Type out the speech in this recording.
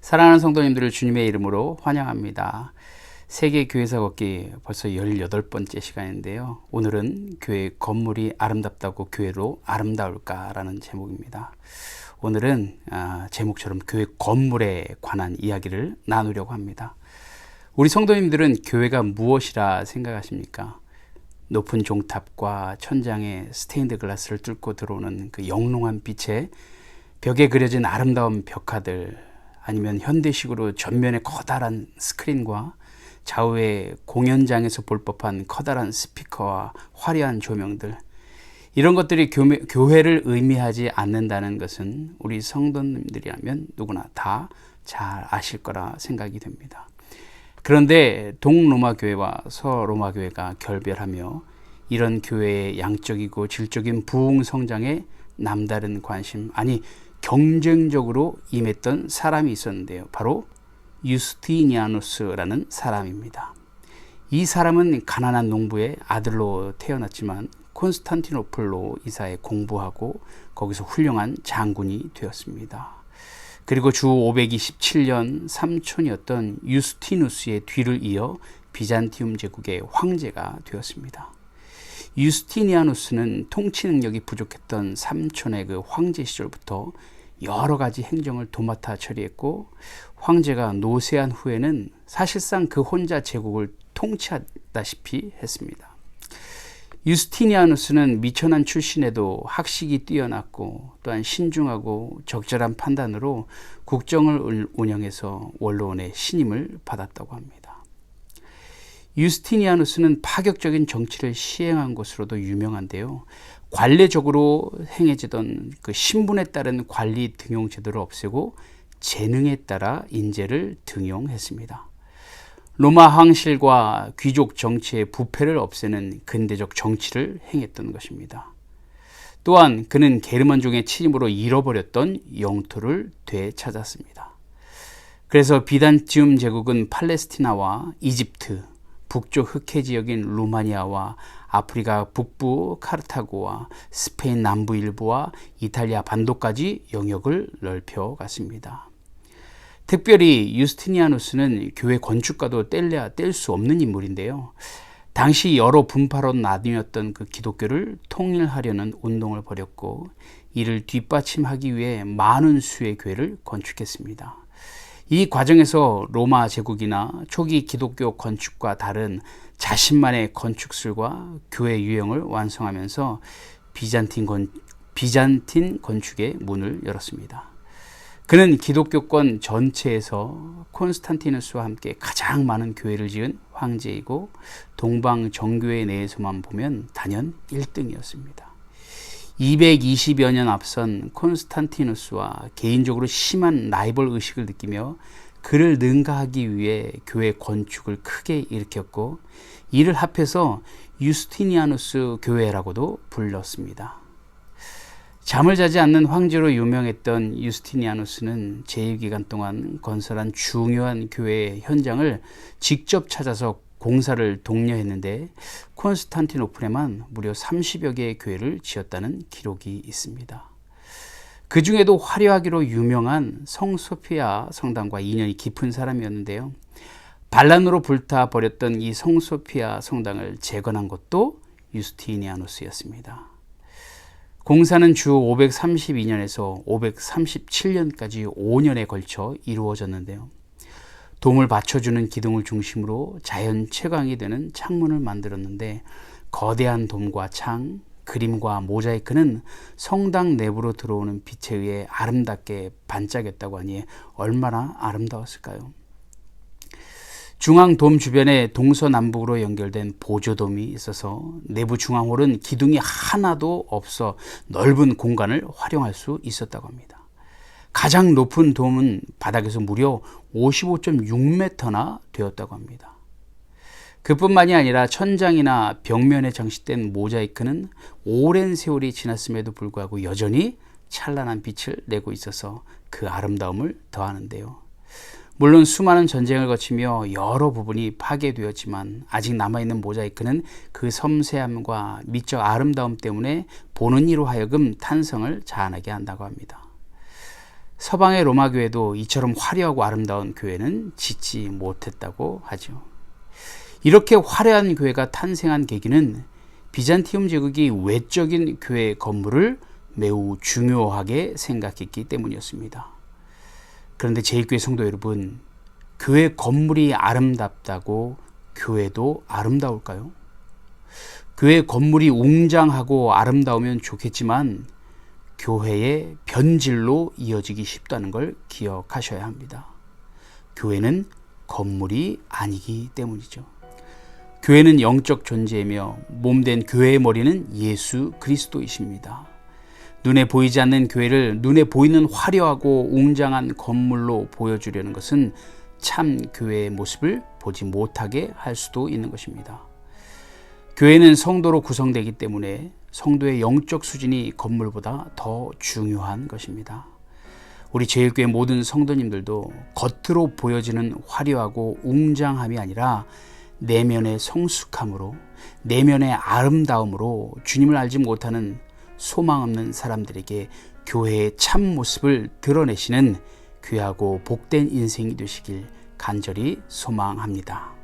사랑하는 성도님들을 주님의 이름으로 환영합니다. 세계 교회사 걷기 벌써 18번째 시간인데요. 오늘은 교회 건물이 아름답다고 교회로 아름다울까라는 제목입니다. 오늘은 제목처럼 교회 건물에 관한 이야기를 나누려고 합니다. 우리 성도님들은 교회가 무엇이라 생각하십니까? 높은 종탑과 천장에 스테인드 글라스를 뚫고 들어오는 그 영롱한 빛에 벽에 그려진 아름다운 벽화들, 아니면 현대식으로 전면에 커다란 스크린과 좌우에 공연장에서 볼 법한 커다란 스피커와 화려한 조명들, 이런 것들이 교회를 의미하지 않는다는 것은 우리 성도님들이라면 누구나 다 잘 아실 거라 생각이 됩니다. 그런데 동로마 교회와 서로마 교회가 결별하며 이런 교회의 양적이고 질적인 부흥 성장에 남다른 관심, 아니 경쟁적으로 임했던 사람이 있었는데요. 바로 유스티니아누스라는 사람입니다. 이 사람은 가난한 농부의 아들로 태어났지만 콘스탄티노플로 이사해 공부하고 거기서 훌륭한 장군이 되었습니다. 그리고 주 527년 삼촌이었던 유스티누스의 뒤를 이어 비잔티움 제국의 황제가 되었습니다. 유스티니아누스는 통치 능력이 부족했던 삼촌의 그 황제 시절부터 여러 가지 행정을 도맡아 처리했고, 황제가 노쇠한 후에는 사실상 그 혼자 제국을 통치하다시피 했습니다. 유스티니아누스는 미천한 출신에도 학식이 뛰어났고 또한 신중하고 적절한 판단으로 국정을 운영해서 원로원의 신임을 받았다고 합니다. 유스티니아누스는 파격적인 정치를 시행한 것으로도 유명한데요. 관례적으로 행해지던 그 신분에 따른 관리 등용 제도를 없애고 재능에 따라 인재를 등용했습니다. 로마 황실과 귀족 정치의 부패를 없애는 근대적 정치를 행했던 것입니다. 또한 그는 게르만족의 침입으로 잃어버렸던 영토를 되찾았습니다. 그래서 비잔티움 제국은 팔레스티나와 이집트, 북쪽 흑해 지역인 루마니아와 아프리카 북부 카르타고와 스페인 남부 일부와 이탈리아 반도까지 영역을 넓혀갔습니다. 특별히 유스티니아누스는 교회 건축가도 뗄래야 뗄 수 없는 인물인데요. 당시 여러 분파로 나뉘었던 그 기독교를 통일하려는 운동을 벌였고, 이를 뒷받침하기 위해 많은 수의 교회를 건축했습니다. 이 과정에서 로마 제국이나 초기 기독교 건축과 다른 자신만의 건축술과 교회 유형을 완성하면서 비잔틴 건축의 문을 열었습니다. 그는 기독교권 전체에서 콘스탄티누스와 함께 가장 많은 교회를 지은 황제이고, 동방 정교회 내에서만 보면 단연 1등이었습니다. 220여 년 앞선 콘스탄티누스와 개인적으로 심한 라이벌 의식을 느끼며 그를 능가하기 위해 교회 건축을 크게 일으켰고, 이를 합해서 유스티니아누스 교회라고도 불렀습니다. 잠을 자지 않는 황제로 유명했던 유스티니아누스는 재위기간 동안 건설한 중요한 교회의 현장을 직접 찾아서 공사를 독려했는데, 콘스탄티노플에만 무려 30여 개의 교회를 지었다는 기록이 있습니다. 그 중에도 화려하기로 유명한 성소피아 성당과 인연이 깊은 사람이었는데요. 반란으로 불타버렸던 이 성소피아 성당을 재건한 것도 유스티니아누스였습니다. 공사는 주 532년에서 537년까지 5년에 걸쳐 이루어졌는데요. 돔을 받쳐주는 기둥을 중심으로 자연 채광이 되는 창문을 만들었는데, 거대한 돔과 창, 그림과 모자이크는 성당 내부로 들어오는 빛에 의해 아름답게 반짝였다고 하니 얼마나 아름다웠을까요? 중앙 돔 주변에 동서남북으로 연결된 보조돔이 있어서 내부 중앙홀은 기둥이 하나도 없어 넓은 공간을 활용할 수 있었다고 합니다. 가장 높은 돔은 바닥에서 무려 55.6m나 되었다고 합니다. 그뿐만이 아니라 천장이나 벽면에 장식된 모자이크는 오랜 세월이 지났음에도 불구하고 여전히 찬란한 빛을 내고 있어서 그 아름다움을 더하는데요. 물론 수많은 전쟁을 거치며 여러 부분이 파괴되었지만 아직 남아있는 모자이크는 그 섬세함과 미적 아름다움 때문에 보는 이로 하여금 탄성을 자아나게 한다고 합니다. 서방의 로마 교회도 이처럼 화려하고 아름다운 교회는 짓지 못했다고 하죠. 이렇게 화려한 교회가 탄생한 계기는 비잔티움 제국이 외적인 교회 건물을 매우 중요하게 생각했기 때문이었습니다. 그런데 제1교회 성도 여러분, 교회 건물이 아름답다고 교회도 아름다울까요? 교회 건물이 웅장하고 아름다우면 좋겠지만 교회의 변질로 이어지기 쉽다는 걸 기억하셔야 합니다. 교회는 건물이 아니기 때문이죠. 교회는 영적 존재이며 몸된 교회의 머리는 예수 그리스도이십니다. 눈에 보이지 않는 교회를 눈에 보이는 화려하고 웅장한 건물로 보여주려는 것은 참 교회의 모습을 보지 못하게 할 수도 있는 것입니다. 교회는 성도로 구성되기 때문에 성도의 영적 수준이 건물보다 더 중요한 것입니다. 우리 제1교회 모든 성도님들도 겉으로 보여지는 화려하고 웅장함이 아니라 내면의 성숙함으로, 내면의 아름다움으로 주님을 알지 못하는 소망 없는 사람들에게 교회의 참 모습을 드러내시는 귀하고 복된 인생이 되시길 간절히 소망합니다.